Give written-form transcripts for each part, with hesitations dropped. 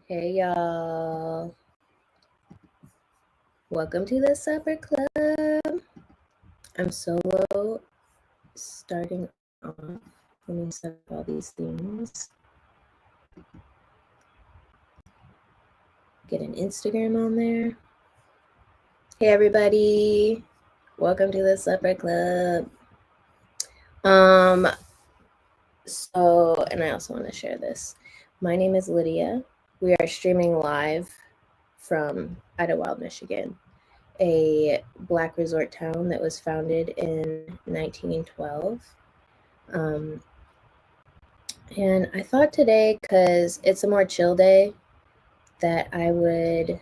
Hey y'all, welcome to the Supper Club. I'm solo starting off. Let me set up all these things. Get an Instagram on there. Hey everybody, welcome to the Supper Club. And I also want to share this. My name is Lydia. We are streaming live from Idlewild, Michigan, a Black resort town that was founded in 1912. And I thought today, because it's a more chill day, that I would.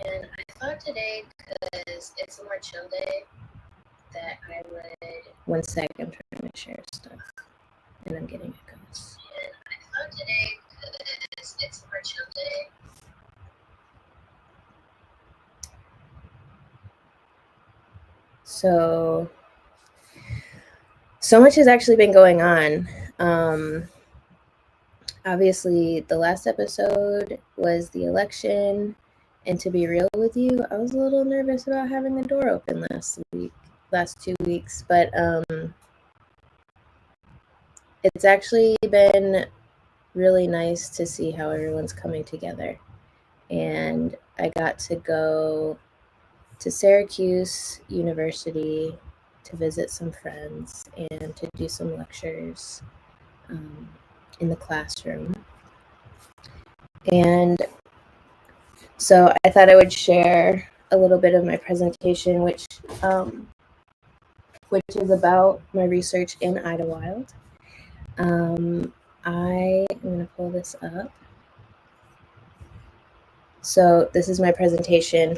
And I thought today, because it's a more chill day, that I would. One sec, I'm trying to share stuff, and I'm getting echoes. And I thought today, because it's a more chill day. So much has actually been going on. Obviously, the last episode was the election. And to be real with you, I was a little nervous about having the door open last 2 weeks. But it's actually been really nice to see how everyone's coming together. And I got to go to Syracuse University to visit some friends and to do some lectures in the classroom. And so I thought I would share a little bit of my presentation, which is about my research in Idlewild. I am going to pull this up. So this is my presentation.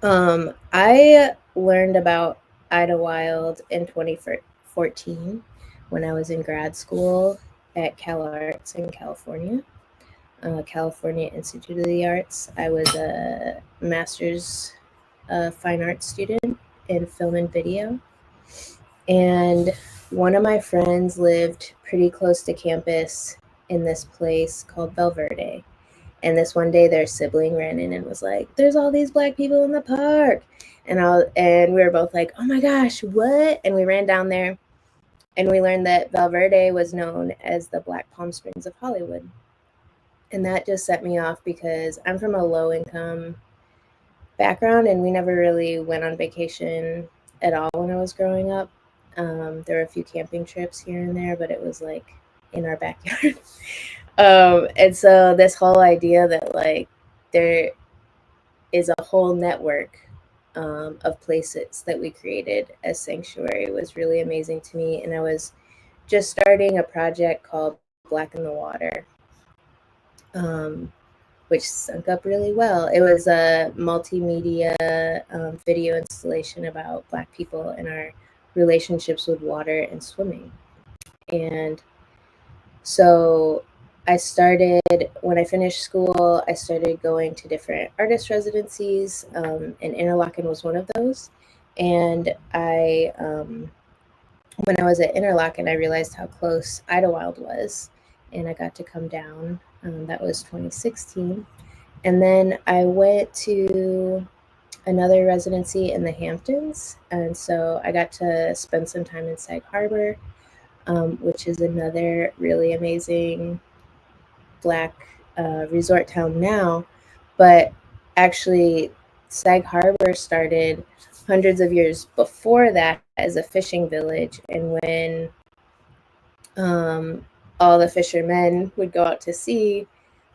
I learned about Idlewild in 2014 when I was in grad school at Cal Arts in California. California Institute of the Arts. I was a master's fine arts student in film and video. And one of my friends lived pretty close to campus in this place called Valverde. And this one day their sibling ran in and was like, "There's all these Black people in the park." And we were both like, "Oh my gosh, what?" And we ran down there and we learned that Valverde was known as the Black Palm Springs of Hollywood. And that just set me off because I'm from a low income background and we never really went on vacation at all when I was growing up. There were a few camping trips here and there, but it was like in our backyard. And so this whole idea that like there is a whole network of places that we created as sanctuary was really amazing to me. And I was just starting a project called Black in the Water, which sunk up really well. It was a multimedia video installation about Black people and our relationships with water and swimming. And so when I finished school, I started going to different artist residencies, and Interlochen was one of those. And when I was at Interlochen, I realized how close Idlewild was, and I got to come down. That was 2016. And then I went to another residency in the Hamptons, and so I got to spend some time in Sag Harbor, which is another really amazing Black resort town now. But actually, Sag Harbor started hundreds of years before that as a fishing village. And when all the fishermen would go out to sea,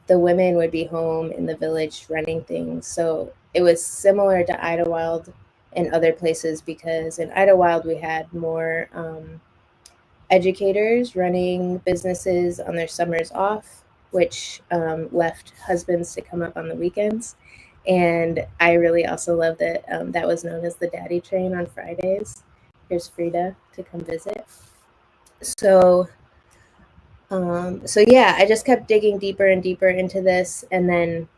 the women would be home in the village running things. So it was similar to Idlewild and other places, because in Idlewild we had more educators running businesses on their summers off, which left husbands to come up on the weekends. And I really also love that that was known as the daddy train on Fridays. Here's Frida to come visit. So yeah, I just kept digging deeper and deeper into this. And then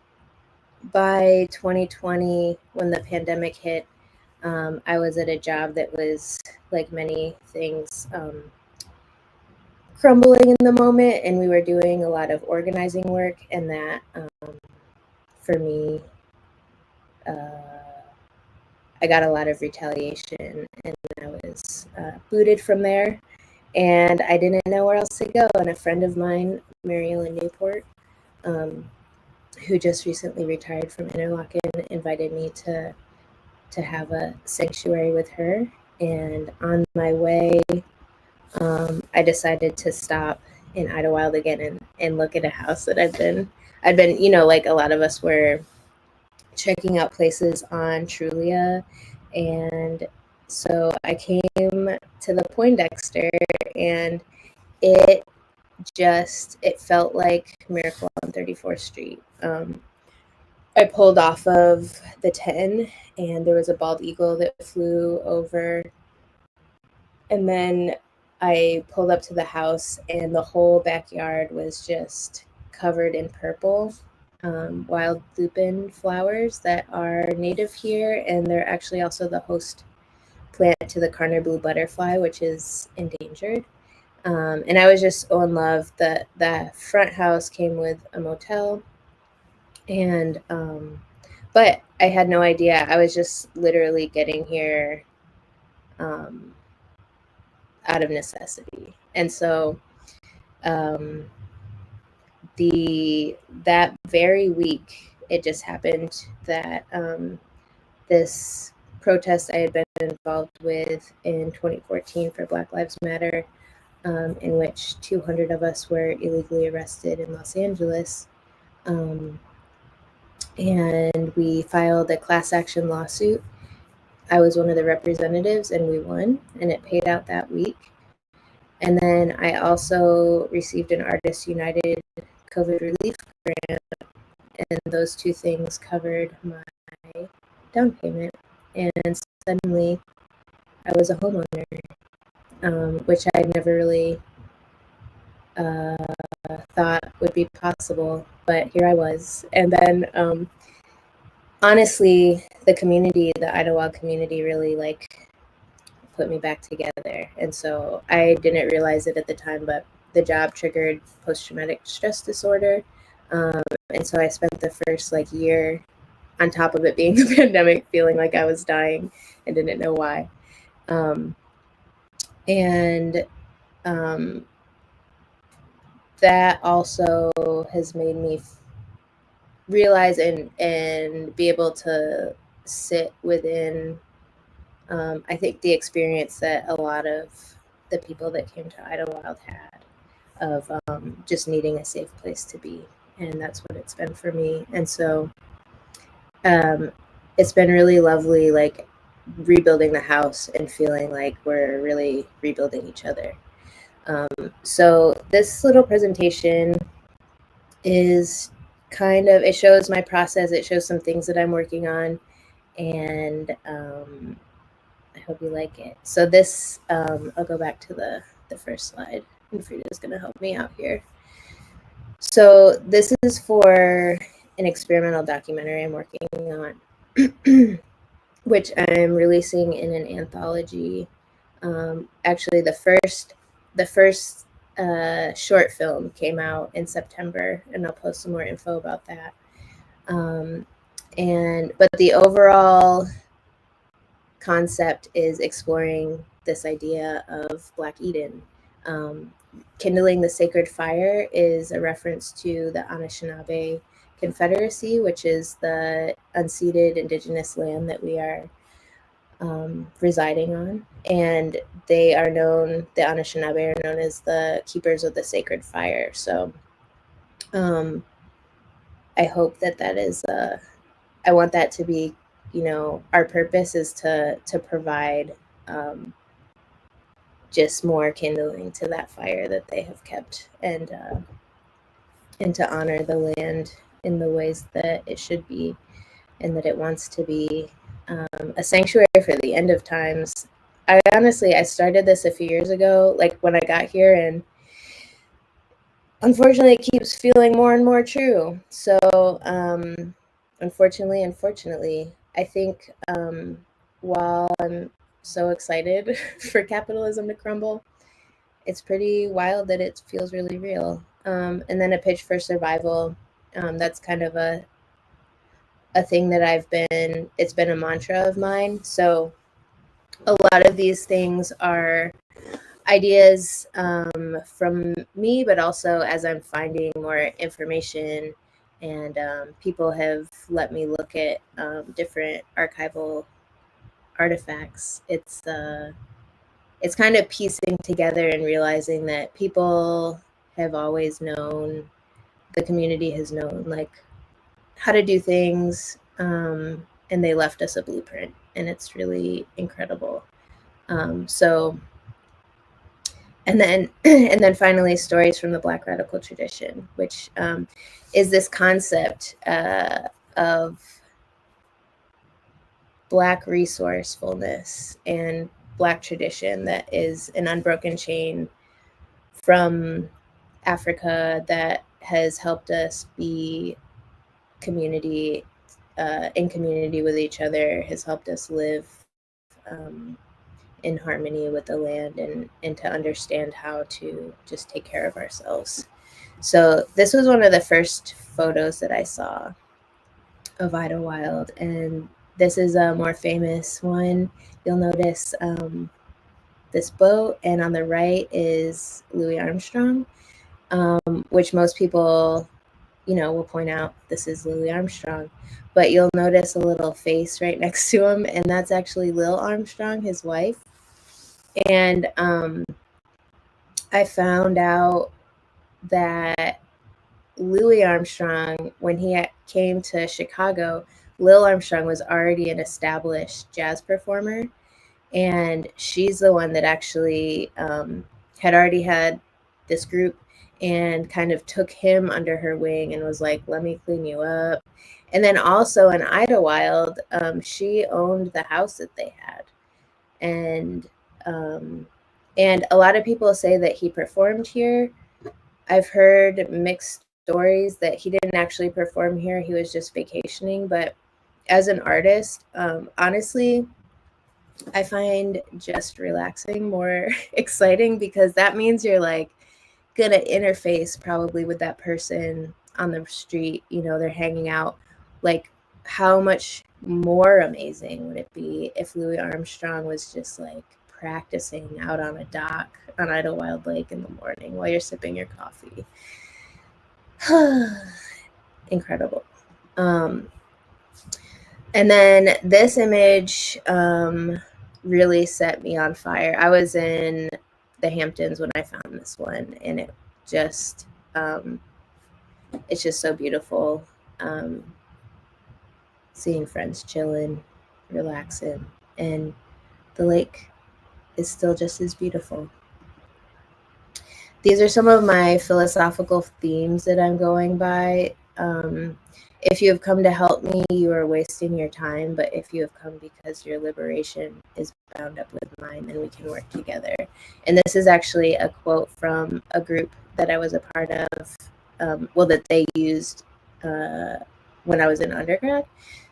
by 2020, when the pandemic hit, I was at a job that was, like many things, crumbling in the moment, and we were doing a lot of organizing work, and that for me, I got a lot of retaliation, and I was booted from there, and I didn't know where else to go. And a friend of mine, Mary Ellen Newport, who just recently retired from Interlochen, invited me to have a sanctuary with her. And on my way, I decided to stop in Idlewild again and look at a house that I'd been, like a lot of us were checking out places on Trulia. And so I came to the Poindexter, and it felt like Miracle on 34th Street. I pulled off of the 10, and there was a bald eagle that flew over. And then I pulled up to the house, and the whole backyard was just covered in purple wild lupin flowers that are native here. And they're actually also the host plant to the Carner blue butterfly, which is endangered. And I was just so in love. The front house came with a motel, and but I had no idea. I was just literally getting here out of necessity. And so that very week, it just happened that this protest I had been involved with in 2014 for Black Lives Matter, in which 200 of us were illegally arrested in Los Angeles. And we filed a class action lawsuit. I was one of the representatives, and we won, and it paid out that week. And then I also received an Artists United COVID relief grant, and those two things covered my down payment. And suddenly I was a homeowner, which I never really thought would be possible, but here I was. And then honestly, the community, the Idlewild community, really put me back together. And so I didn't realize it at the time, but the job triggered post-traumatic stress disorder. And so I spent the first year, on top of it being the pandemic, feeling like I was dying and didn't know why. That also has made me realize and be able to sit within, I think, the experience that a lot of the people that came to Idlewild had of just needing a safe place to be. And that's what it's been for me. And so it's been really lovely, rebuilding the house and feeling like we're really rebuilding each other. So this little presentation is it shows my process. It shows some things that I'm working on, and I hope you like it. So this, I'll go back to the first slide, and Frida's going to help me out here. So this is for an experimental documentary I'm working on, which I'm releasing in an anthology. Actually, the first short film came out in September, and I'll post some more info about that. But the overall concept is exploring this idea of Black Eden. Kindling the Sacred Fire is a reference to the Anishinaabe Confederacy, which is the unceded indigenous land that we are residing on. And they are known, the Anishinaabe are known as the keepers of the sacred fire. So I hope that is, I want that to be, our purpose is to provide just more kindling to that fire that they have kept, and to honor the land in the ways that it should be and that it wants to be, a sanctuary for the end of times. I started this a few years ago, when I got here, and unfortunately it keeps feeling more and more true. So unfortunately, I think while I'm so excited for capitalism to crumble, it's pretty wild that it feels really real. And then a pitch for survival. That's kind of a thing that it's been a mantra of mine. So a lot of these things are ideas from me, but also as I'm finding more information and people have let me look at different archival artifacts. It's kind of piecing together and realizing that people have always known, the community has known like how to do things, and they left us a blueprint, and it's really incredible. So and then and then finally stories from the Black radical tradition, which is this concept of Black resourcefulness and Black tradition that is an unbroken chain from Africa that has helped us be community, in community with each other, has helped us live in harmony with the land, and to understand how to just take care of ourselves. So this was one of the first photos that I saw of Idlewild, and this is a more famous one. You'll notice this boat, and on the right is Louis Armstrong, which most people, will point out this is Louis Armstrong. But you'll notice a little face right next to him, and that's actually Lil Armstrong, his wife. And I found out that Louis Armstrong, when he came to Chicago, Lil Armstrong was already an established jazz performer. And she's the one that actually had already had this group and kind of took him under her wing and was like, let me clean you up. And then also in Idlewild, she owned the house that they had. And a lot of people say that he performed here. I've heard mixed stories that he didn't actually perform here. He was just vacationing. But as an artist, honestly, I find just relaxing more exciting, because that means you're like gonna interface probably with that person on the street. They're hanging out. Like, how much more amazing would it be if Louis Armstrong was just like practicing out on a dock on Idlewild Lake in the morning while you're sipping your coffee? Incredible. And then this image really set me on fire. I was in the Hamptons when I found this one, and it just it's just so beautiful. Seeing friends chilling, relaxing, and the lake is still just as beautiful. These are some of my philosophical themes that I'm going by. If you have come to help me, you are wasting your time. But if you have come because your liberation is bound up with mine, then we can work together. And this is actually a quote from a group that I was a part of, that they used when I was in undergrad.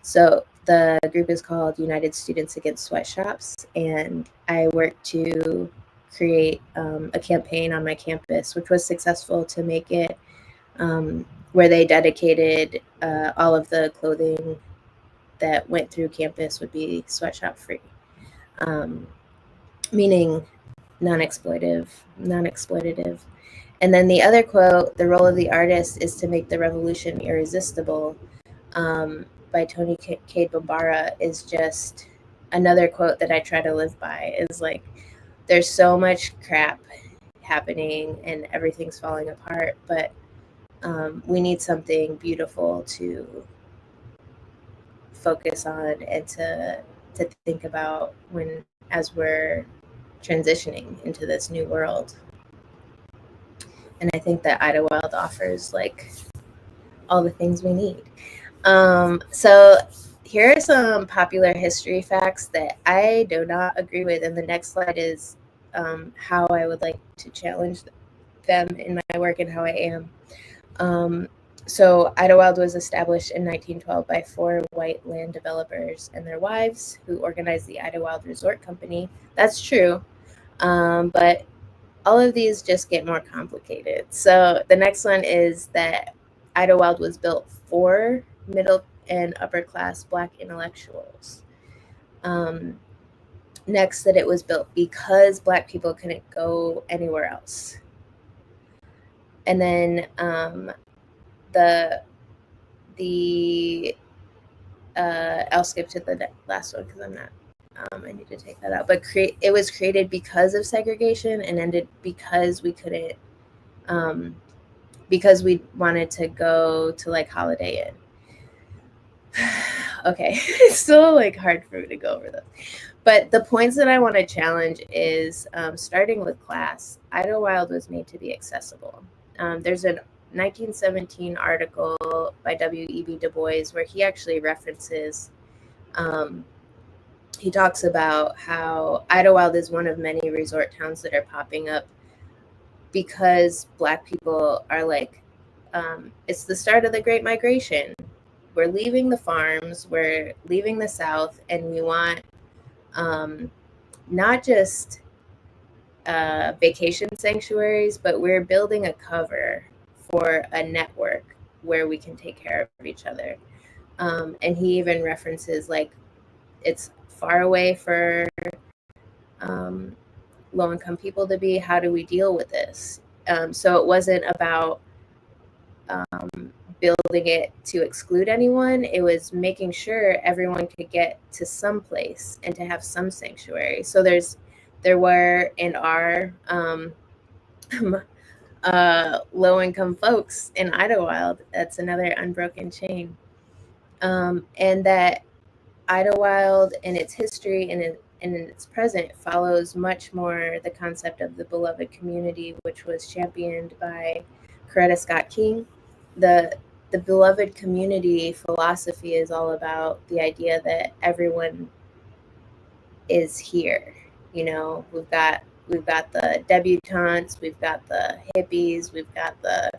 So the group is called United Students Against Sweatshops, and I worked to create a campaign on my campus, which was successful, to make it where they dedicated all of the clothing that went through campus would be sweatshop free, meaning non-exploitative. And then the other quote, the role of the artist is to make the revolution irresistible, by Tony Cade Bambara, is just another quote that I try to live by. Is like, there's so much crap happening and everything's falling apart, but we need something beautiful to focus on and to think about as we're transitioning into this new world. And I think that Idlewild offers like all the things we need. So here are some popular history facts that I do not agree with. And the next slide is how I would like to challenge them in my work and how I am. So Idlewild was established in 1912 by 4 white land developers and their wives who organized the Idlewild Resort Company. That's true. But all of these just get more complicated. So the next one is that Idlewild was built for middle and upper class Black intellectuals. Next, that it was built because Black people couldn't go anywhere else. And then the I'll skip to the last one because I'm not. I need to take that out. But it was created because of segregation and ended because we couldn't, because we wanted to go to like Holiday Inn. Okay, it's still like hard for me to go over those. But the points that I want to challenge is starting with class. Idlewild was made to be accessible. There's a 1917 article by W.E.B. Du Bois where he actually references, he talks about how Idlewild is one of many resort towns that are popping up because Black people are like, it's the start of the Great Migration. We're leaving the farms, we're leaving the South, and we want not just vacation sanctuaries, but we're building a cover for a network where we can take care of each other. And he even references like it's far away for low-income people to be. How do we deal with this? So it wasn't about building it to exclude anyone. It was making sure everyone could get to some place and to have some sanctuary. So there were and are low-income folks in Idlewild. That's another unbroken chain. And that Idlewild in its history and in its present follows much more the concept of the beloved community, which was championed by Coretta Scott King. The beloved community philosophy is all about the idea that everyone is here. You know, we've got the debutantes, we've got the hippies, we've got the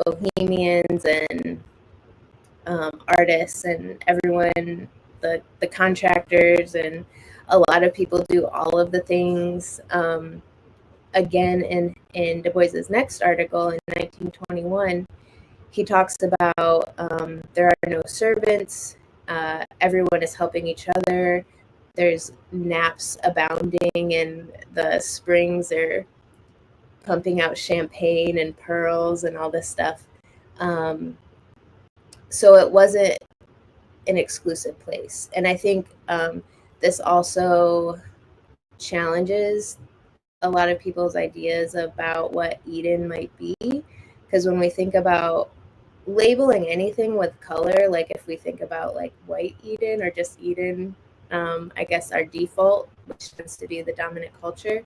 bohemians and artists and everyone, the contractors, and a lot of people do all of the things. Again, in Du Bois's next article in 1921, he talks about there are no servants, everyone is helping each other. There's naps abounding, and the springs are pumping out champagne and pearls and all this stuff. So it wasn't an exclusive place. And I think this also challenges a lot of people's ideas about what Eden might be. Because when we think about labeling anything with color, like if we think about like white Eden or just Eden, I guess our default, which tends to be the dominant culture,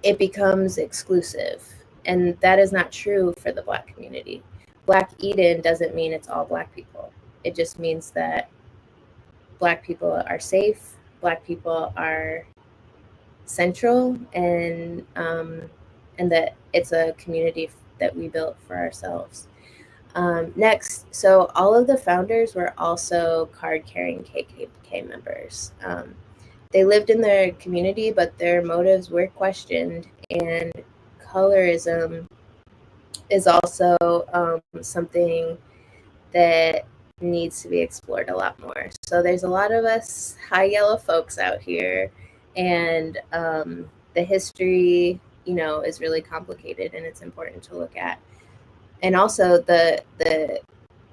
it becomes exclusive. And that is not true for the Black community. Black Eden doesn't mean it's all Black people. It just means that Black people are safe, Black people are central, and that it's a community that we built for ourselves. Next, so all of the founders were also card-carrying KKK members. They lived in their community, but their motives were questioned, and colorism is also something that needs to be explored a lot more. So there's a lot of us high yellow folks out here, and the history, is really complicated, and it's important to look at. And also the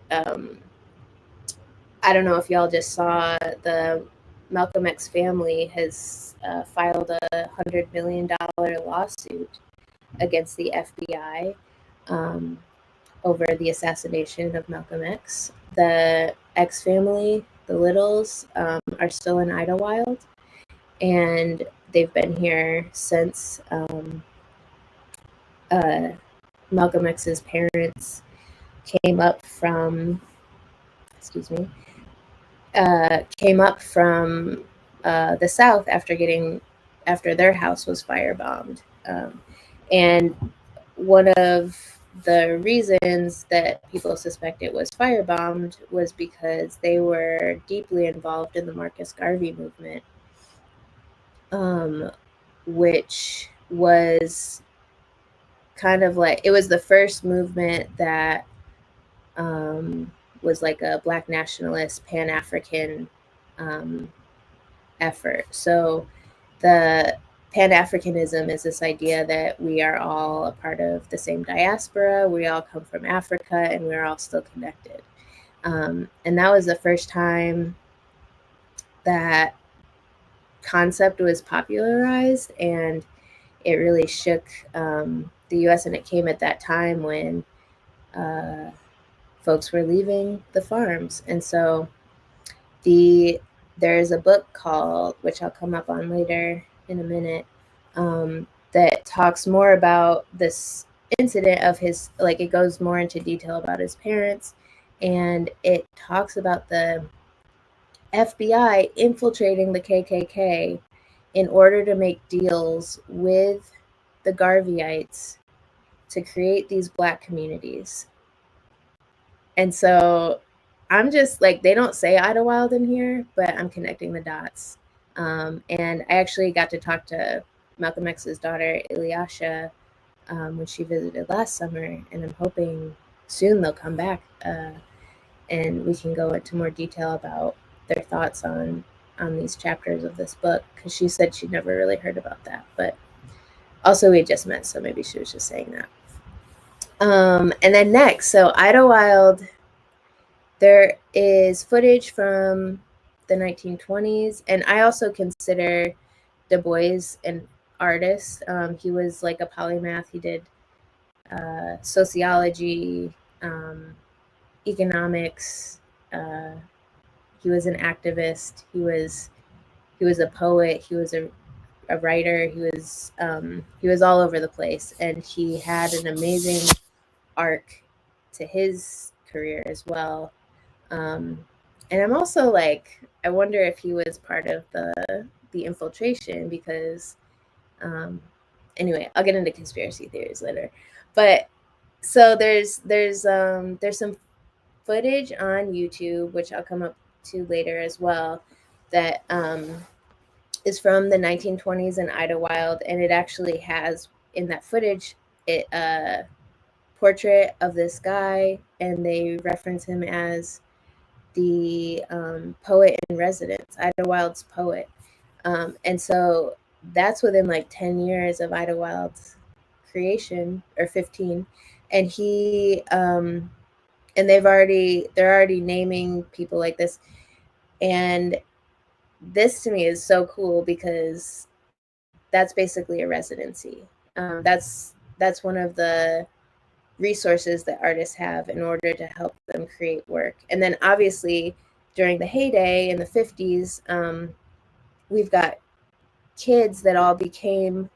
I don't know if y'all just saw, the Malcolm X family has filed a $100 million lawsuit against the FBI over the assassination of Malcolm X. The X family, the Littles, are still in Idlewild, and they've been here since Malcolm X's parents came up from the South after their house was firebombed. And one of the reasons that people suspect it was firebombed was because they were deeply involved in the Marcus Garvey movement. which was kind of like, it was the first movement that was like a Black nationalist, Pan-African effort. So the Pan-Africanism is this idea that we are all a part of the same diaspora, we all come from Africa, and we're all still connected. And that was the first time that concept was popularized, and it really shook the US. And it came at that time when folks were leaving the farms. And so there's a book called, which I'll come up on later in a minute, that talks more about this incident of his, like, it goes more into detail about his parents, and it talks about the FBI infiltrating the KKK in order to make deals with the Garveyites to create these Black communities. And so I'm just like, they don't say Idlewild in here, but I'm connecting the dots. And I actually got to talk to Malcolm X's daughter, Ilyasha, when she visited last summer, and I'm hoping soon they'll come back and we can go into more detail about their thoughts on these chapters of this book, because she said she'd never really heard about that. But also we had just met, so maybe she was just saying that. And then next, so Idlewild, there is footage from the 1920s, and I also consider Du Bois an artist. He was like a polymath. He did sociology, economics. He was an activist. He was a poet. He was a writer. He was all over the place, and he had an amazing arc to his career as well. And I'm also like, I wonder if he was part of the infiltration, because anyway, I'll get into conspiracy theories later. But so there's some footage on YouTube, which I'll come up to later as well, that is from the 1920s in Idlewild, and it actually has in that footage a portrait of this guy, and they reference him as the poet in residence, Idlewild's poet. And so that's within like 10 years of Idlewild's creation, or 15. And he and they're already naming people like this. And this to me is so cool, because that's basically a residency. That's one of the resources that artists have in order to help them create work. And then obviously during the heyday in the 50s, we've got kids that all became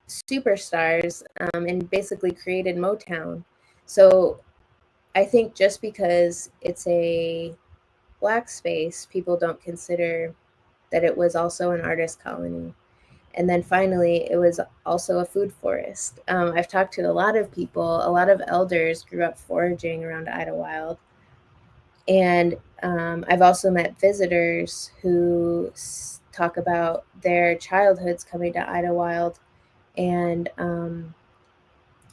superstars and basically created Motown. So I think just because it's a Black space, people don't consider that it was also an artist colony. And then finally, it was also a food forest. I've talked to a lot of people, a lot of elders grew up foraging around Idlewild. And I've also met visitors who talk about their childhoods coming to Idlewild. And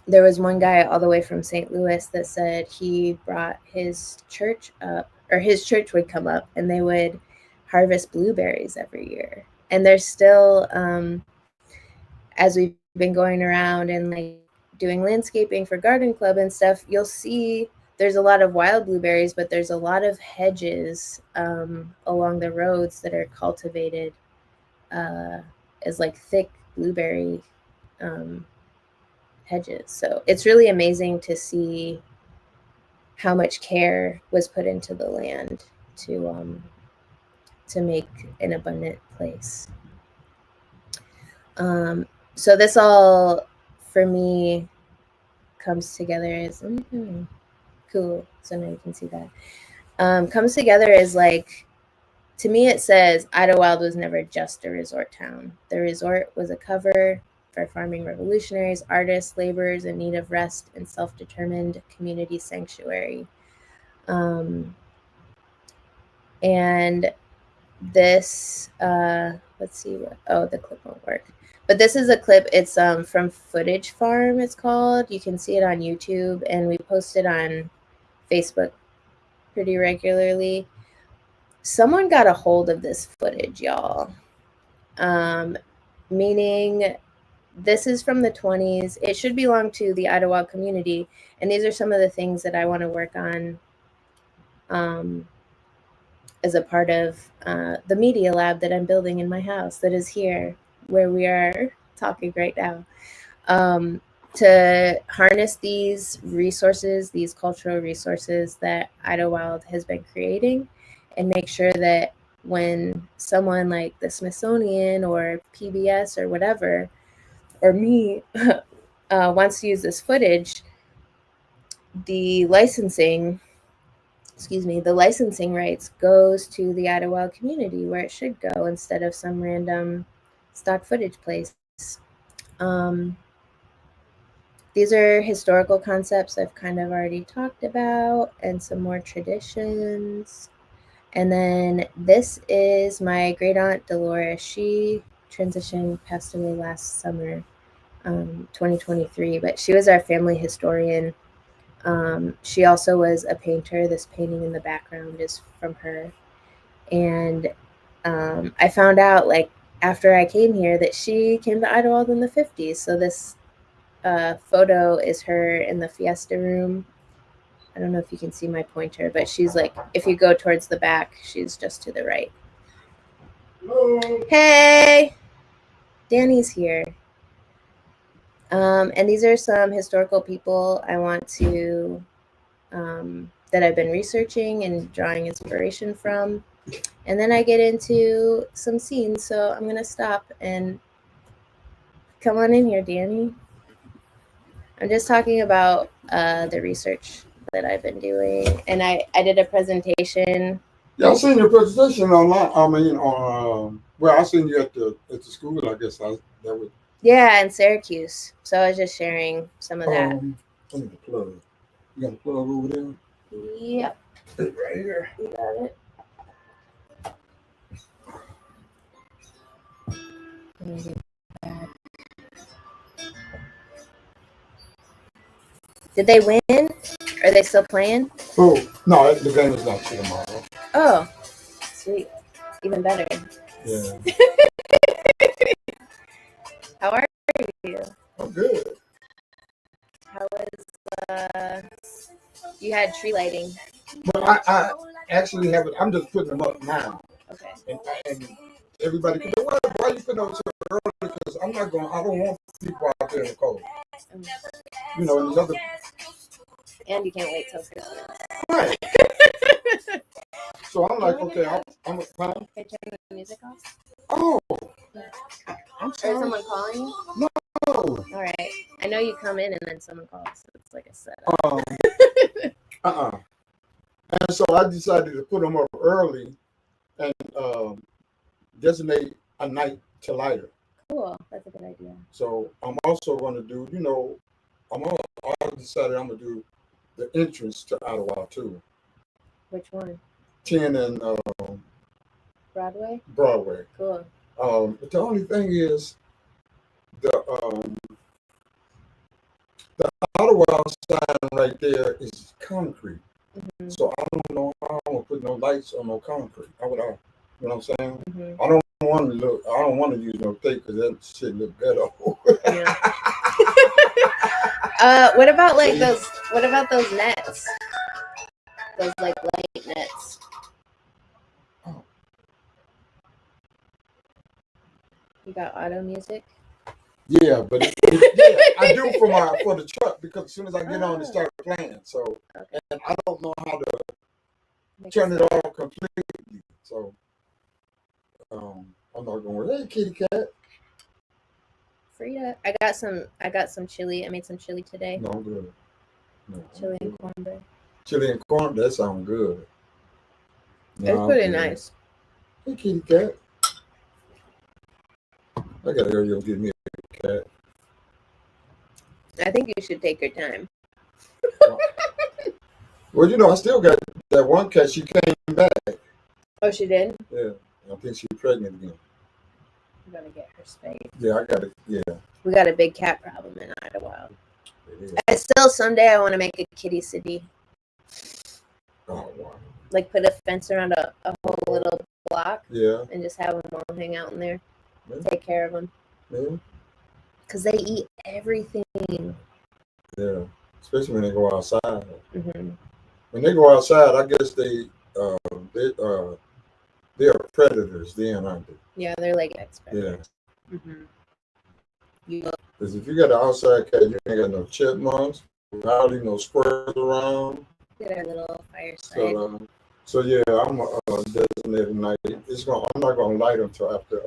there was one guy all the way from St. Louis that said he brought his church up, or his church would come up, and they would harvest blueberries every year. And there's still, as we've been going around and like doing landscaping for garden club and stuff, you'll see there's a lot of wild blueberries, but there's a lot of hedges along the roads that are cultivated as like thick blueberry hedges. So it's really amazing to see how much care was put into the land to make an abundant place. So this all, for me, comes together as cool. So now you can see that. Comes together as like, to me, it says Idlewild was never just a resort town. The resort was a cover for farming revolutionaries, artists, laborers in need of rest, and self-determined community sanctuary. And this let's see the clip won't work. But this is a clip. It's from Footage Farm, it's called. You can see it on YouTube, and we post it on Facebook pretty regularly. Someone got a hold of this footage, y'all. Meaning this is from the 20s. It should belong to the Idlewild community, and these are some of the things that I want to work on as a part of the media lab that I'm building in my house that is here where we are talking right now. To harness these resources, these cultural resources that Idlewild has been creating, and make sure that when someone like the Smithsonian or PBS or whatever, or me, wants to use this footage, the licensing rights goes to the Idlewild community where it should go instead of some random stock footage place. These are historical concepts I've kind of already talked about, and some more traditions. And then this is my great aunt Dolores. She transitioned, passed away last summer, 2023, but she was our family historian. She also was a painter. This painting in the background is from her. And I found out, like, after I came here, that she came to Idlewild in the 50s. So this photo is her in the fiesta room. I don't know if you can see my pointer, but she's like, if you go towards the back, she's just to the right. Hello. Hey, Danny's here. And these are some historical people I want to, that I've been researching and drawing inspiration from. And then I get into some scenes. So I'm going to stop and come on in here, Danny. I'm just talking about the research that I've been doing. And I did a presentation. Yeah, I seen your presentation online. I mean, on I seen you at the school. I guess that would. Yeah, in Syracuse. So I was just sharing some of that. I need the plug. You got a plug over there? Yep. It's right here. You got it. Did they win? Are they still playing? Oh, no, the game is not tomorrow. Oh, sweet. Even better. Yeah. How are you? I'm good. How was, you had tree lighting? Well, I actually have it. I'm just putting them up now. Okay. And everybody can say, why are you putting them so early? Because I don't want people out there in the cold. You know, and these other. And you can't wait till Christmas. Right. So I'm like, okay, I'm a fan. Can I turn the music off? Oh. I'm sorry. Is someone calling you? No. All right. I know you come in and then someone calls. So it's like a setup. And so I decided to put them up early and designate a night to lighter. Cool. That's a good idea. So I'm also going to do, I decided I'm going to do the entrance to Idlewild too. Which one? 10 and Broadway? Broadway. Cool. But the only thing is the Idlewild sign right there is concrete. Mm-hmm. So I don't know how I'm gonna put no lights on no concrete. You know what I'm saying? Mm-hmm. I don't want to use no tape because that shit look ghetto. Yeah. What about those nets? Those like light nets. Oh. You got auto music? Yeah, but I do for the truck because as soon as I get on, it starts playing. So, okay. And I don't know how to turn it off completely. So, I'm not gonna worry. Hey, kitty cat. Frida, I got some chili. I made some chili today. No, I'm good. No, chili and cornbread. Chili and corn, that sounds good. No, it's pretty nice. Hey, kitty cat. I gotta go get me a cat. I think you should take your time. Well, I still got that one cat. She came back. Oh, she did? Yeah. I think she's pregnant again. We gotta get her spayed. Yeah, I got it. Yeah. We got a big cat problem in Idlewild. It is. Someday I want to make a kitty city. Oh, wow. Like put a fence around a whole little block. Yeah. And just have them all hang out in there. Yeah. Take care of them. Yeah. Because they eat everything. Yeah. Especially when they go outside. Mm-hmm. When they go outside, I guess they are predators then, aren't they? Yeah, they're like experts. Yeah. Mm-hmm. Because if you got an outside cat, you ain't got no chipmunks, hardly no squirrels around. Get our little fireside. So yeah, I'm designated night. I'm not gonna light them till after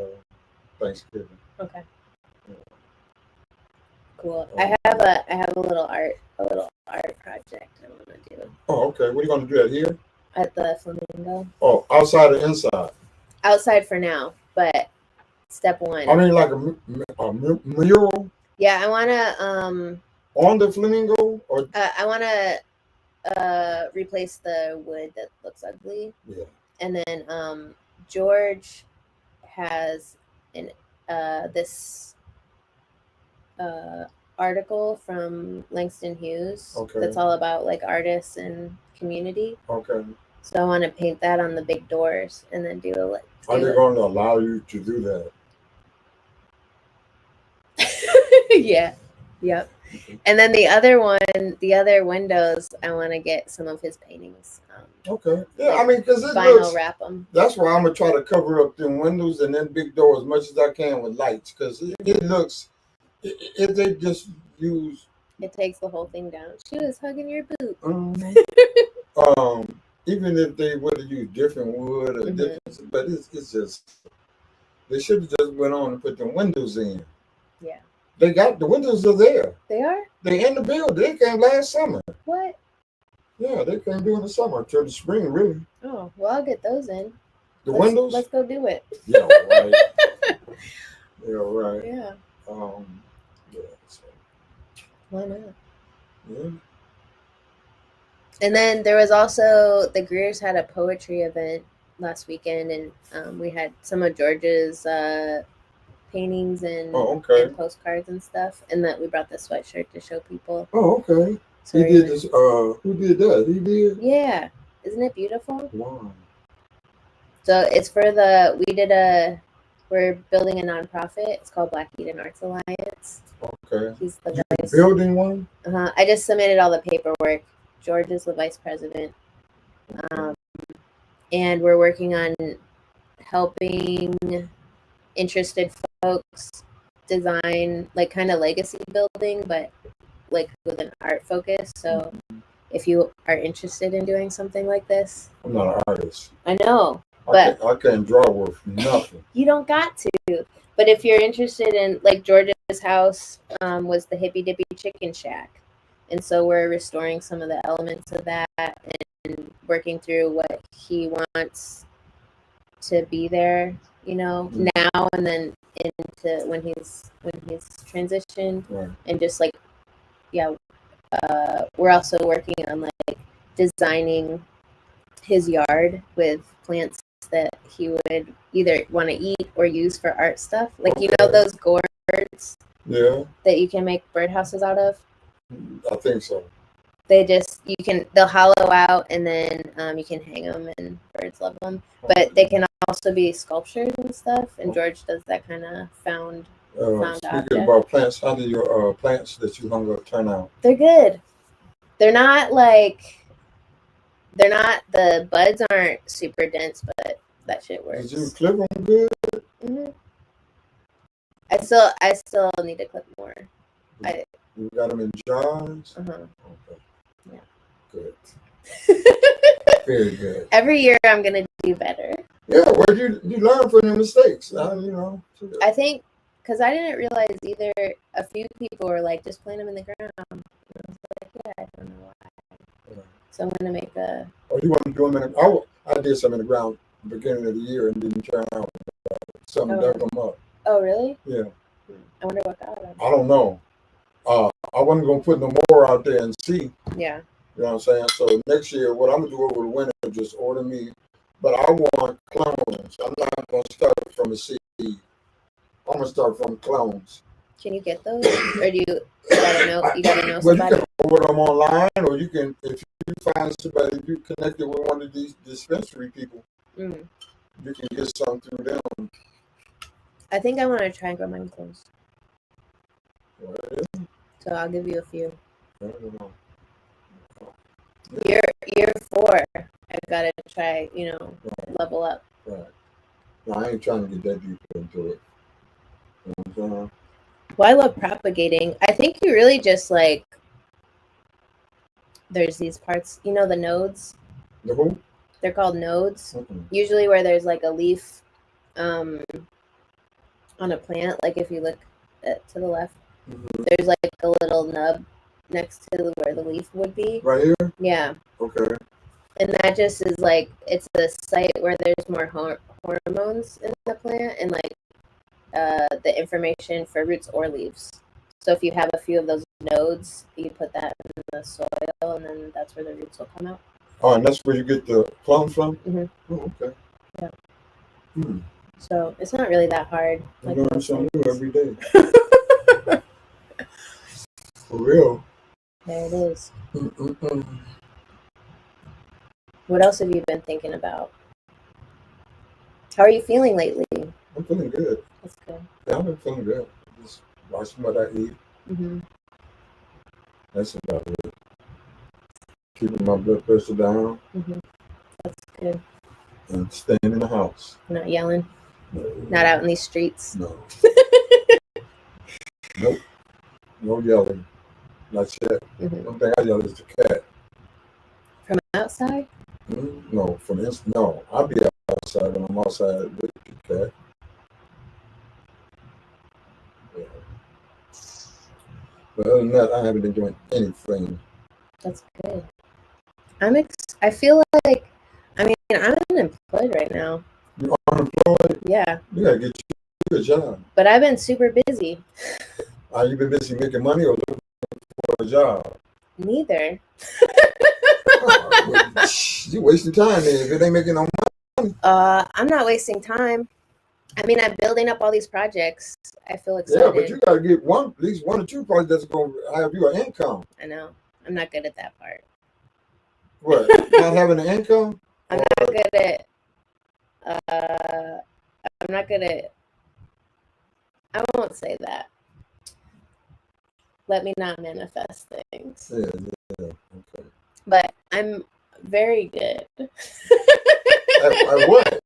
Thanksgiving. Okay. Yeah. Cool. I have a little art project I want to do. Oh, okay. What are you gonna do that here? At the Flamingo. Oh, outside or inside? Outside for now, but step one. I mean, like a mural. Yeah, I wanna on the Flamingo, or I wanna replace the wood that looks ugly. Yeah. And then George has this article from Langston Hughes. Okay. That's all about like artists and community. Okay. So I want to paint that on the big doors and then do a. Are they going to allow you to do that? Yeah. Yep. And then the other windows, I want to get some of his paintings. Okay. Yeah, I mean, because it vinyl looks, wrap them. That's why I'm gonna try to cover up them windows and then big door as much as I can with lights, because it looks. If they just use. It takes the whole thing down. She was hugging your boot. Even if they would have used different wood or different, but it's just they should have just went on and put the windows in. Yeah. They got the windows are there. They are? They in the building. They came last summer. What? Yeah, they came during the summer till the spring, really. Oh, well, I'll get those in. Windows? Let's go do it. Yeah, right. Yeah, right. Yeah. Yeah. So. Why not? Yeah. And then there was also the Greers had a poetry event last weekend, and we had some of George's paintings and, and postcards and stuff, and that we brought the sweatshirt to show people. Oh, okay. So he did this. Who did that? He did. Yeah, isn't it beautiful? Wow. So it's for we're building a nonprofit. It's called Black Eden Arts Alliance. Okay. He's the vice. Building one. I just submitted all the paperwork. George is the vice president, and we're working on helping interested folks design like kind of legacy building, but like with an art focus. So if you are interested in doing something like this, I'm not an artist. I know, but I can't draw worth nothing. You don't got to. But if you're interested in, like, George's house was the Hippy Dippy Chicken Shack, and so we're restoring some of the elements of that and working through what he wants to be there, now and then into when he's transitioned, right. And just like, we're also working on like designing his yard with plants that he would either want to eat or use for art stuff, like those gourds, that you can make birdhouses out of. I think so. They'll hollow out and then you can hang them and birds love them. But they can also be sculptures and stuff. And George does that kind of found speaking about plants, how do your plants that you hung up turn out? They're good. They're not the buds aren't super dense, but that shit works. Did you clip them good? Mm-hmm. I still need to clip more. You got them in jars? Uh-huh. Okay. Yeah. Good. Very good. Every year I'm going to do better. Yeah, well, you learn from your mistakes. I think, because I didn't realize either, a few people were like, just plant them in the ground. And I was like, yeah, I don't know why. Yeah. So I'm going to make a... Oh, you want to do them in I did some in the ground at the beginning of the year and didn't turn out. Something dug them up. Oh, really? Yeah. I wonder what got them. I don't know. I wasn't going to put no more out there and see. Yeah. You know what I'm saying? So next year, what I'm going to do over the winter is just order me but I want clones. I'm not going to start from a seed. I'm going to start from clones. Can you get those, or do you gotta know? You gotta know Well, you somebody. can order them online, or you can, if you find somebody, if you connected with one of these dispensary people, Mm. you can get some through them. I think I want to try and grow mine close. Well, So I'll give you a few. I don't know. Year 4, I gotta try. Right. Level up. Right. No, I ain't trying to get that deep into it. You know what I'm saying? Well, I love propagating. I think you really just like. There's these parts, the nodes. The who? They're called nodes. Mm-mm. Usually where there's like a leaf on a plant, like if you look to the left, there's like a little nub next to where the leaf would be. Right here? Yeah. Okay. And that just is like, it's a site where there's more hormones in the plant and like the information for roots or leaves. So if you have a few of those nodes, you put that in the soil and then that's where the roots will come out. Oh, and that's where you get the clones from? Mm-hmm. Oh, okay. Yeah. Hmm. So it's not really that hard. I learn something new every day. For real. There it is. Mm-mm-mm. What else have you been thinking about? How are you feeling lately? I'm feeling good. That's good. Yeah, I've been feeling good. Just watching what I eat. Mm-hmm. That's about it. Keeping my blood pressure down. Mm-hmm. That's good. And staying in the house. Not yelling. No. Not out in these streets. No. Nope. No yelling. Not yet. Mm-hmm. One thing I yell is the cat. From outside? No, no. I'll be outside when I'm outside with the cat. Yeah. But other than that, I haven't been doing anything. That's good. I feel like, I'm unemployed right now. You're unemployed? Yeah. You gotta get you a job. But I've been super busy. You been busy making money or looking for a job? Neither. You wasting time then if it ain't making no money. I'm not wasting time. I mean, I'm building up all these projects. I feel excited. Yeah, but you gotta get at least 1 or 2 projects that's gonna have you an income. I know. I'm not good at that part. What? Not having an income? I'm not good at. I'm not good at. I won't say that. Let me not manifest things. Yeah, okay. But I'm very good. At what?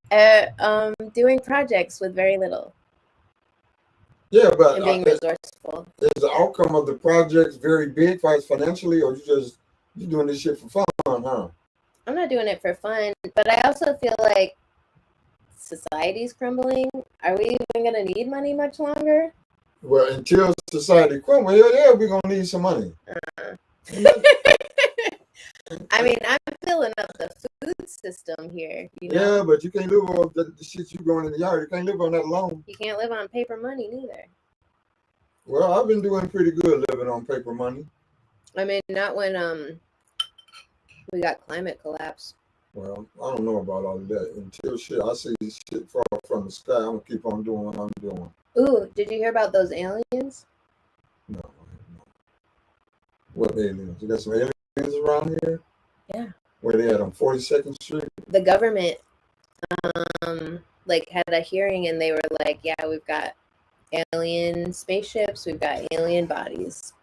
At doing projects with very little. Yeah, but and being resourceful. Is the outcome of the project very big financially, or you doing this shit for fun, huh? I'm not doing it for fun, but I also feel like society's crumbling. Are we even gonna need money much longer? Well, until society crumbles, yeah, we're gonna need some money. I mean, I'm filling up the food system here. Yeah, but you can't live on the shit you growing in the yard. You can't live on that alone. You can't live on paper money neither. Well, I've been doing pretty good living on paper money. I mean, not when we got climate collapse. Well, I don't know about all of that. Until I see shit fall from the sky, I'm gonna keep on doing what I'm doing. Ooh, did you hear about those aliens? No. What aliens? You got some aliens around here? Yeah. Where they at on 42nd Street? The government had a hearing and they were like, yeah, we've got alien spaceships, we've got alien bodies.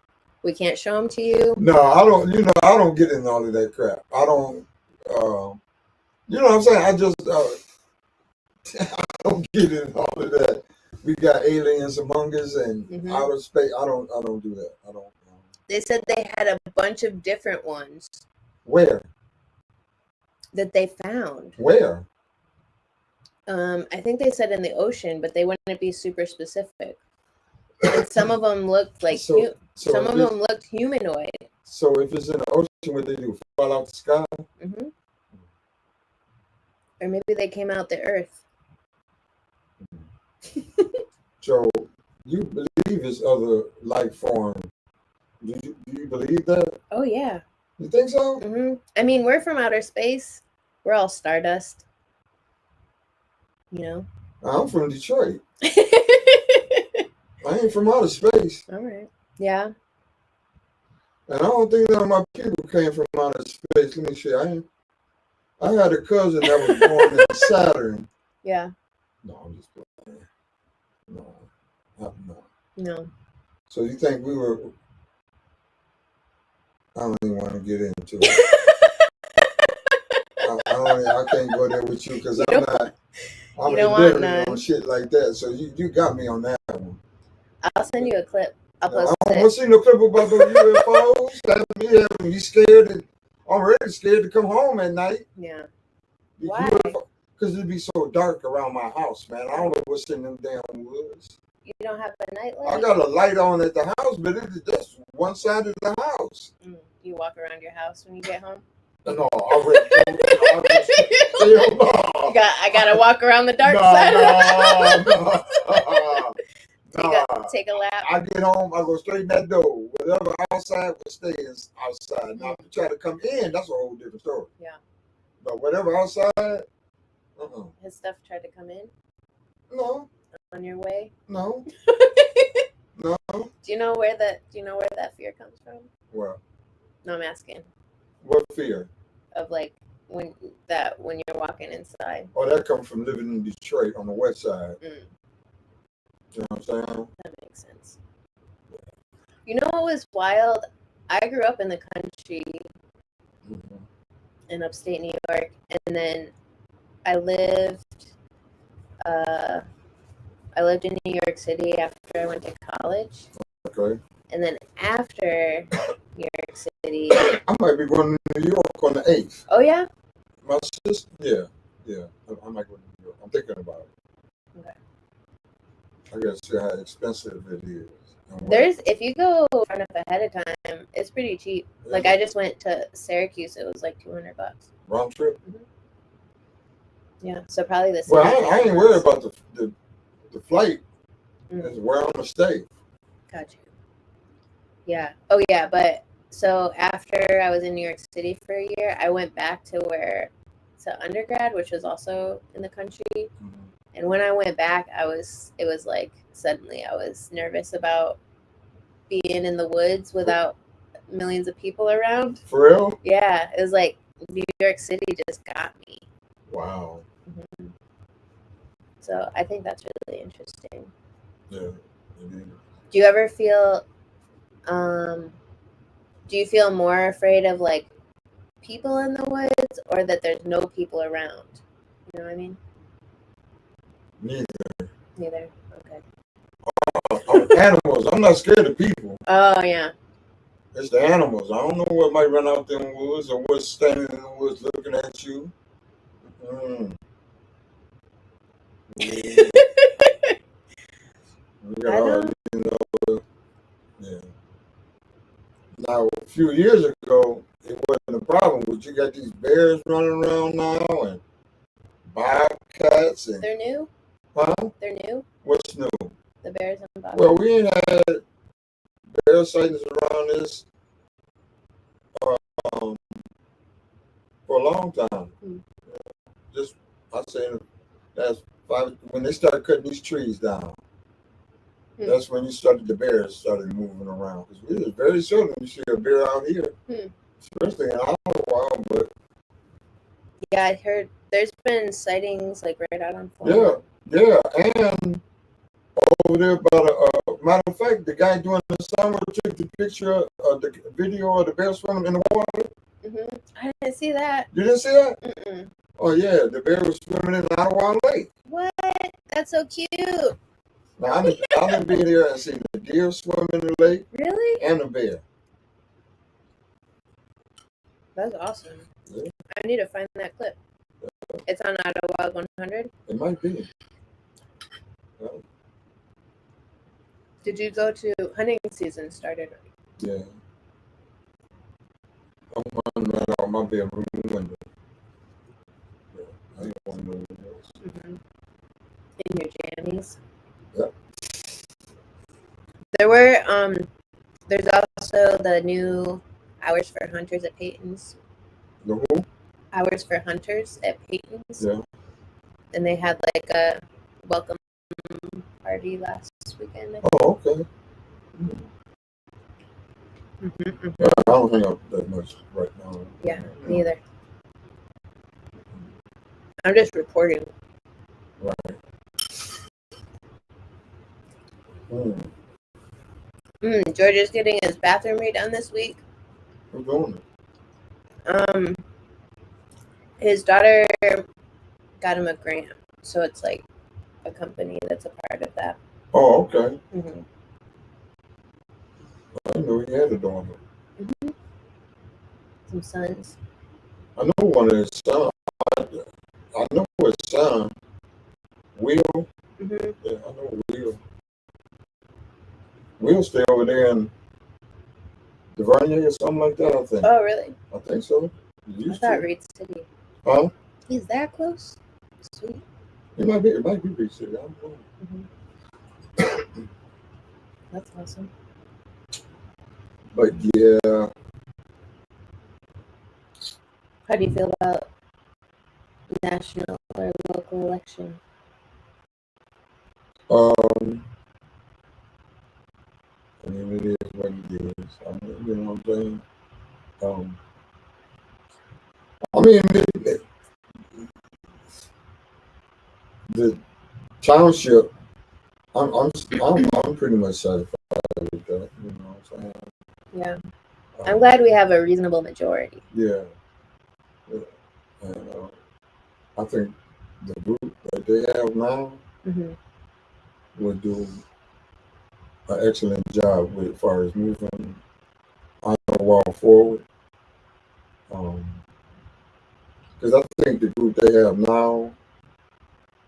We can't show them to you. No, I don't. I don't get in all of that crap. I don't. You know what I'm saying? I just I don't get in all of that. We got aliens among us and outer space. I don't do that. I don't. They said they had a bunch of different ones. Where? That they found. Where? I think they said in the ocean, but they wouldn't be super specific. And some of them looked like some of them looked humanoid. So if it's in the ocean, what they do? Fall out the sky? Mm-hmm. Or maybe they came out the earth. So you believe it's other life form? Do you believe that? Oh yeah. You think so? I mean, we're from outer space. We're all stardust. You know? I'm from Detroit. All I ain't from outer space. right. Yeah. And I don't think none of my people came from outer space. Let me see. I had a cousin that was born in Saturn. Yeah. No, I'm just playing. No. No. So you think we were? I don't even want to get into it. I can't go there with you because I'm not. I'm illiterate on shit like that. So you got me on that one. I'll send you a clip. I'll post I don't want to see no clip about those UFOs. Having me scared and I'm already scared to come home at night. Yeah. Why? Because it'd be so dark around my house, man. I don't know what's in them damn woods. You don't have a night light? I got a light on at the house, but it's just one side of the house. You walk around your house when you get home? No, I gotta walk around the dark side. Take a lap. I get home, I go straight in that door. Whatever outside will stay is outside. Now, if you try to come in, that's a whole different story. Yeah. But whatever outside, His stuff tried to come in? No. On your way? No. No. Do you know where that fear comes from? What? No, I'm asking. What fear? Of like when you're walking inside. Oh, that comes from living in Detroit on the west side. You know what I'm saying? That makes sense. You know what was wild? I grew up in the country in upstate New York, and then I lived in New York City after I went to college. Okay. And then after New York City, I might be going to New York on the 8th. Oh yeah? My sister, yeah. I might go to New York. I'm thinking about it. Okay. I gotta see how expensive it There's is. if you go far enough ahead of time, it's pretty cheap. Yeah. Like I just went to Syracuse, it was like $200. Round trip? Yeah, so probably the same. Well, I ain't worried about the flight. Is where I'm gonna stay. Got you. Yeah. Oh yeah, but so after I was in New York City for a year, I went back to undergrad, which was also in the country. And when I went back, it was like suddenly I was nervous about being in the woods without millions of people around. For real? Yeah, it was like New York City just got me. Wow. So I think that's really interesting. Yeah, indeed. Do you ever feel, do you feel more afraid of like people in the woods or that there's no people around? You know what I mean? Neither. Okay. Animals. I'm not scared of people. Oh yeah. It's the animals. I don't know what might run out there in the woods or what's standing in the woods looking at you. Yeah. Now, a few years ago, it wasn't a problem, but you got these bears running around now and bobcats. And they're new? Huh? They're new? What's new? The bears and bobcats. Well, we ain't had bear sightings around this for a long time. Just, I'd say that's when they started cutting these trees down. That's when the bears started moving around. Because it was very seldom you see a bear out here. Especially in Iowa, but yeah, I heard there's been sightings like right out on Florida. Yeah, and over there matter of fact, the guy doing the summer took the picture of the video of the bear swimming in the water. I didn't see that. You didn't see that? Oh yeah, the bear was swimming in the Ottawa Lake. What? That's so cute. Now I didn't be there and seen the deer swim in the lake. Really? And the bear. That's awesome. Yeah. I need to find that clip. It's on Idlewild 100? It might be. Did you go to hunting season started? Yeah. I'm running right out my bedroom window. Yeah, I ain't want to know what else. In your jammies? Yep. There were, there's also the new Hours for Hunters at Peyton's. The who? Hours for Hunters at Peyton's. Yeah. And they had like a welcome party last weekend. Oh, okay. I don't hang up that much right now. Yeah, neither. I'm just reporting. Right. George is getting his bathroom redone this week. Who's doing it? His daughter got him a grant, so it's like a company that's a part of that. Oh, okay. Mm-hmm. I didn't know he had a daughter. Mm-hmm. Some sons. I know one of his sons. I know his son, Will. Mm-hmm. Yeah, I know Will. Will's still over there in Devonier or something like that, I think. Oh, really? I think so. I thought Reed City. Huh? He's that close? Sweet. It might be Reed City. I don't know. Mm-hmm. That's awesome. But yeah. How do you feel about national or local election? I mean, it is what it is. I mean, you know what I'm saying? I mean, the township, I'm pretty much satisfied with that. You know what I'm saying? Yeah. I'm glad we have a reasonable majority. Yeah. And I think the group that they have now would do an excellent job with as far as moving on the wall forward. Because I think the group they have now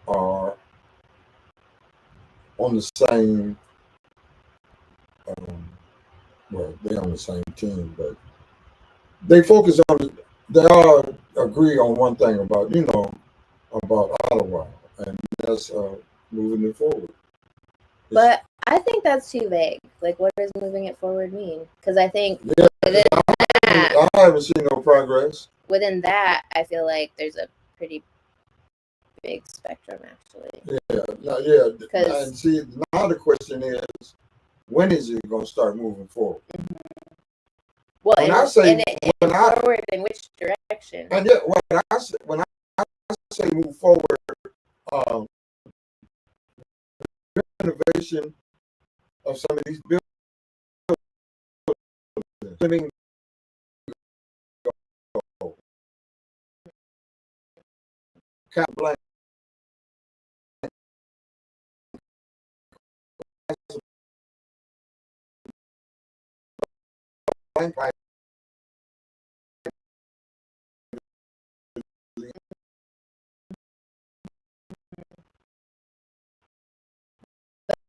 are on the same, well, they're on the same team, but they focus on, they all agree on one thing about, about Ottawa, and that's moving it forward. But I think that's too vague. Like, what does moving it forward mean? Because I think I haven't seen no progress. Within that, I feel like there's a pretty big spectrum, actually. Yeah. And see, now the question is, when is it going to start moving forward? Mm-hmm. Well, forward in which direction? And yeah, when I say move forward, renovation of some of these buildings. I mean, blank.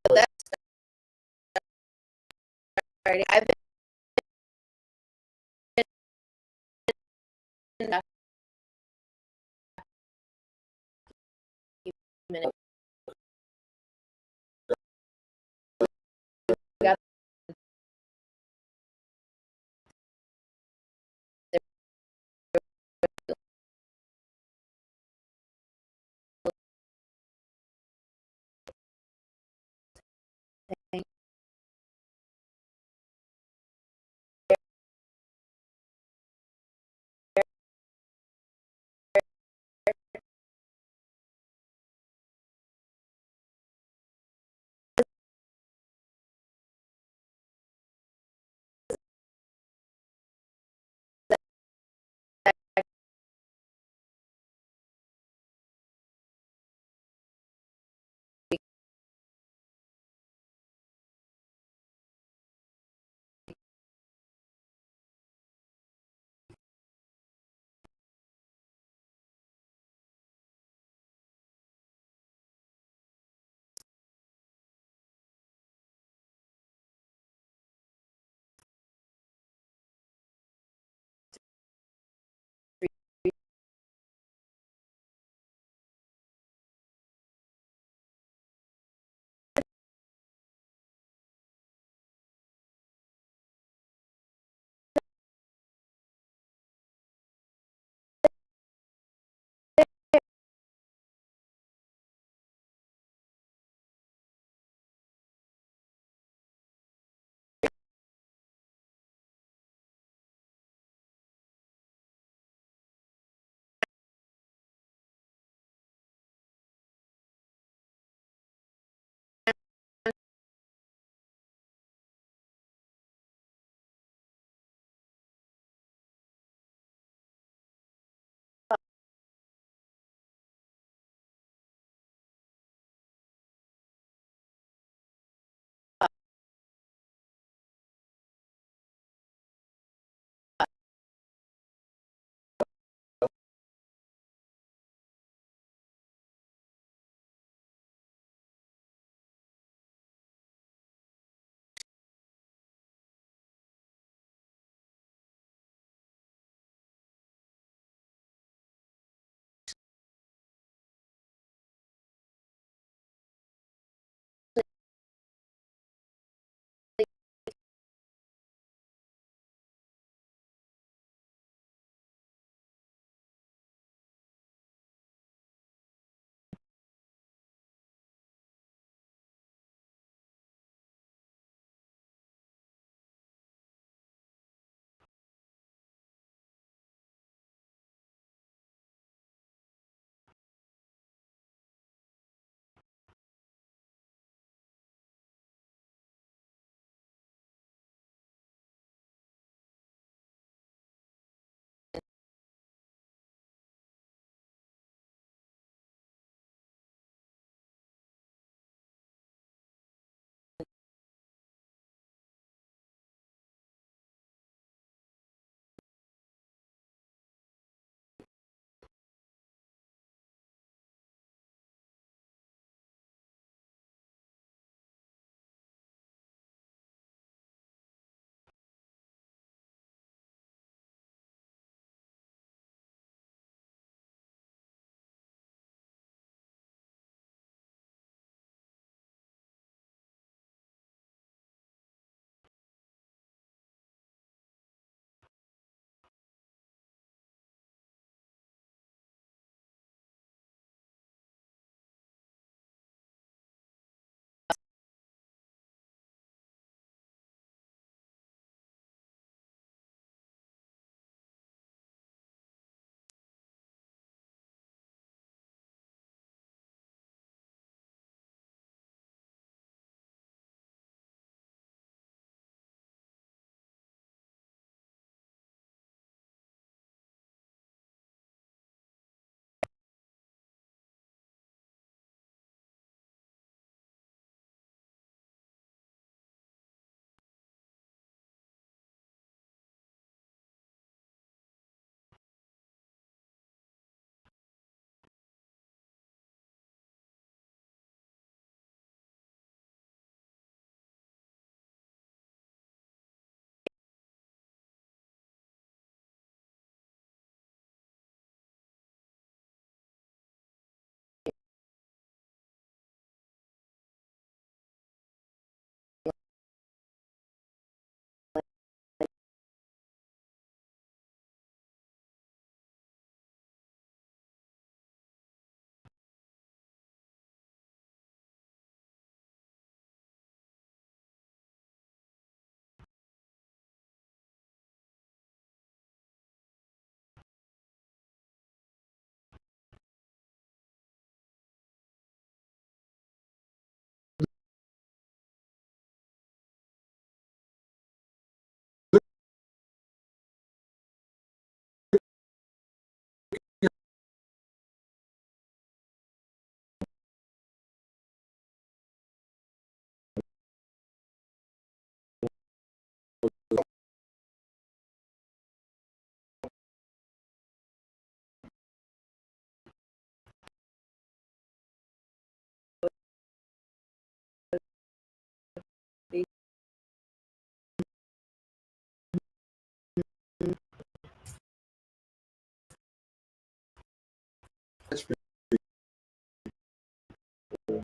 But that's starting. I've been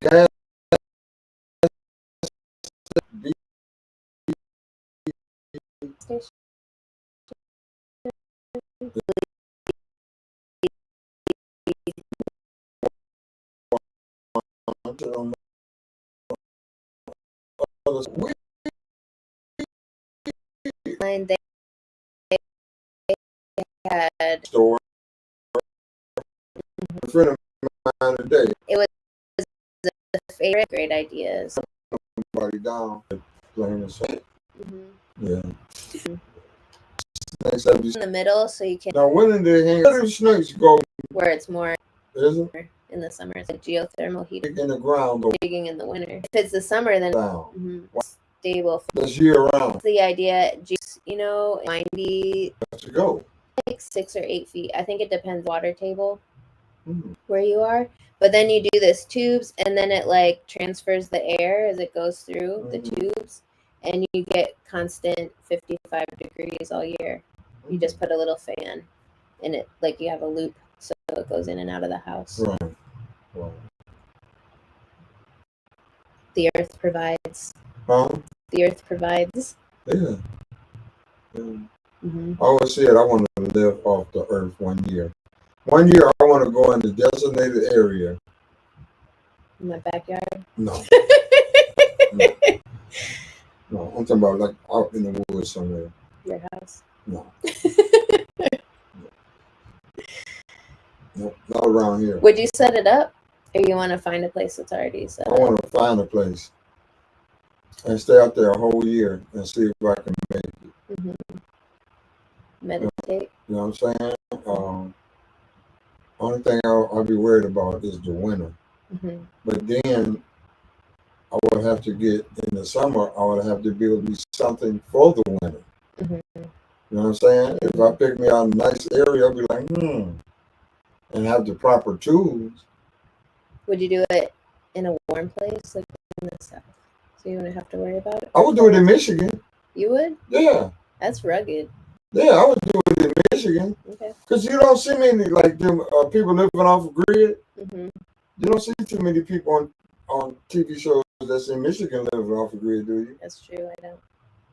gas, Station. And they had store. A friend of mine today. It was the favorite great ideas. Somebody down playing the song. Yeah. In the middle, so you can. Now, when did they hang? Where do snakes go? Where it's more. Is it? In the summer, it's like geothermal heating. In the ground. Digging in the winter. If it's the summer, then stable. That's year round. The idea, might be to go like 6 or 8 feet. I think it depends water table where you are. But then you do this tubes, and then it like transfers the air as it goes through the tubes, and you get constant 55 degrees all year. You just put a little fan in it, like you have a loop, so it goes in and out of the house. Right. The earth provides. Huh? The earth provides. Yeah. I always said I wanted to live off the earth 1 year. 1 year I want to go in the designated area. In my backyard? No. No, I'm talking about like out in the woods somewhere. Your house? No. No, not around here. Would you set it up, or you want to find a place that's already set up? I want to find a place and stay out there a whole year and see if I can make it. Meditate. You know what I'm saying? Only thing I'll be worried about is the winter. But then I would have to get in the summer. I would have to be able to do something for the winter. You know what I'm saying? If I pick me out a nice area, I'll be like, and have the proper tools. Would you do it in a warm place, like in the south, so you wouldn't have to worry about it? I would do it in Michigan. You would? Yeah. That's rugged. Yeah, I would do it in Michigan. Okay. Because you don't see many like them people living off a grid. You don't see too many people on TV shows that's in Michigan living off a grid, do you? That's true. I don't.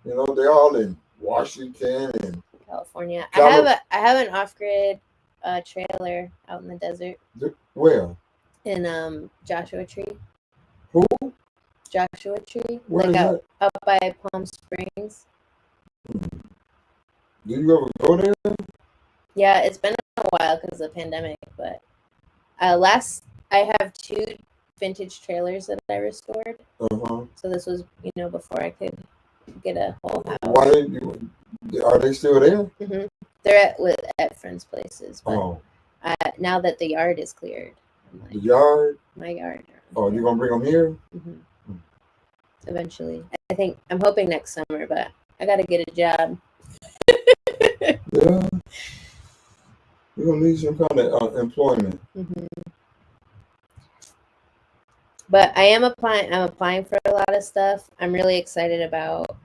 You know, they're all in Washington and California. I have an off-grid trailer out in the desert. Where? In Joshua Tree. Who? Joshua Tree. Where like is out by Palm Springs. Do you ever go there? Yeah, it's been a while because of the pandemic, but I have 2 vintage trailers that I restored. So this was, before I could get a whole house. Why are they still there? They're at friends' places, but now that the yard is cleared. Like, the yard? My yard. Oh, you're gonna bring them here? Eventually, I think I'm hoping next summer, but I gotta get a job. Yeah, you're gonna need some kind of employment. But I am applying. I'm applying for a lot of stuff. I'm really excited about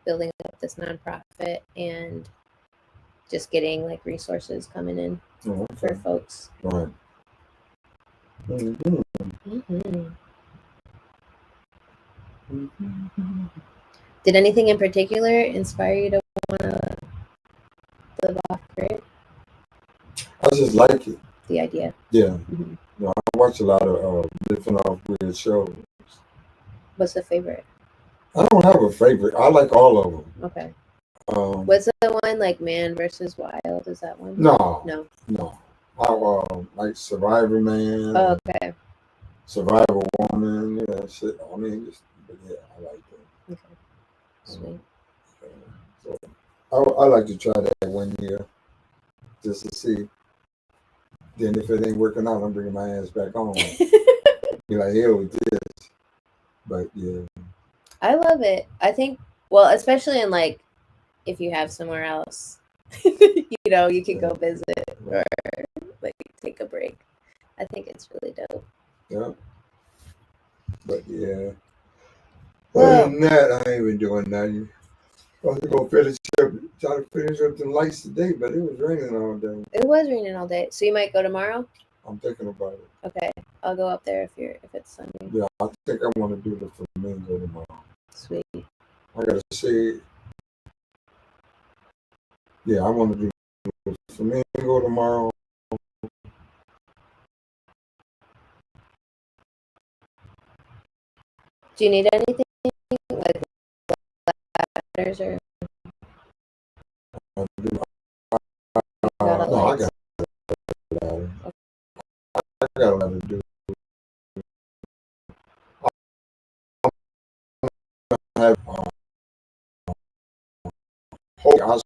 building up this nonprofit and just getting like resources coming in for folks. Right. Did anything in particular inspire you to want to live off grid? I just like it. The idea. Yeah. I watch a lot of living off grid shows. What's the favorite? I don't have a favorite. I like all of them. Okay. What's the one like Man versus Wild? Is that one? No. I like Survivor Man. Oh, okay. Survivor Woman. Yeah, shit. I mean, I like that. Okay. Sweet. So I like to try that 1 year just to see. Then if it ain't working out, I'm bringing my ass back home. Be like, hell with this. But yeah. I love it. I think, well, especially in like, if you have somewhere else, you can go visit or like take a break. I think it's really dope. Yeah. But yeah. Other than that, I ain't been doing nothing. I was gonna try to finish up some lights today, but it was raining all day. It was raining all day. So you might go tomorrow? I'm thinking about it. Okay, I'll go up there if it's sunny. Yeah, I think I want to do the flamingo tomorrow. Sweet. I gotta say, yeah, I want to do the flamingo tomorrow. Do you need anything like ladders or? I do, Got a no, I lights? got a ladder. I got a ladder to do. I have, I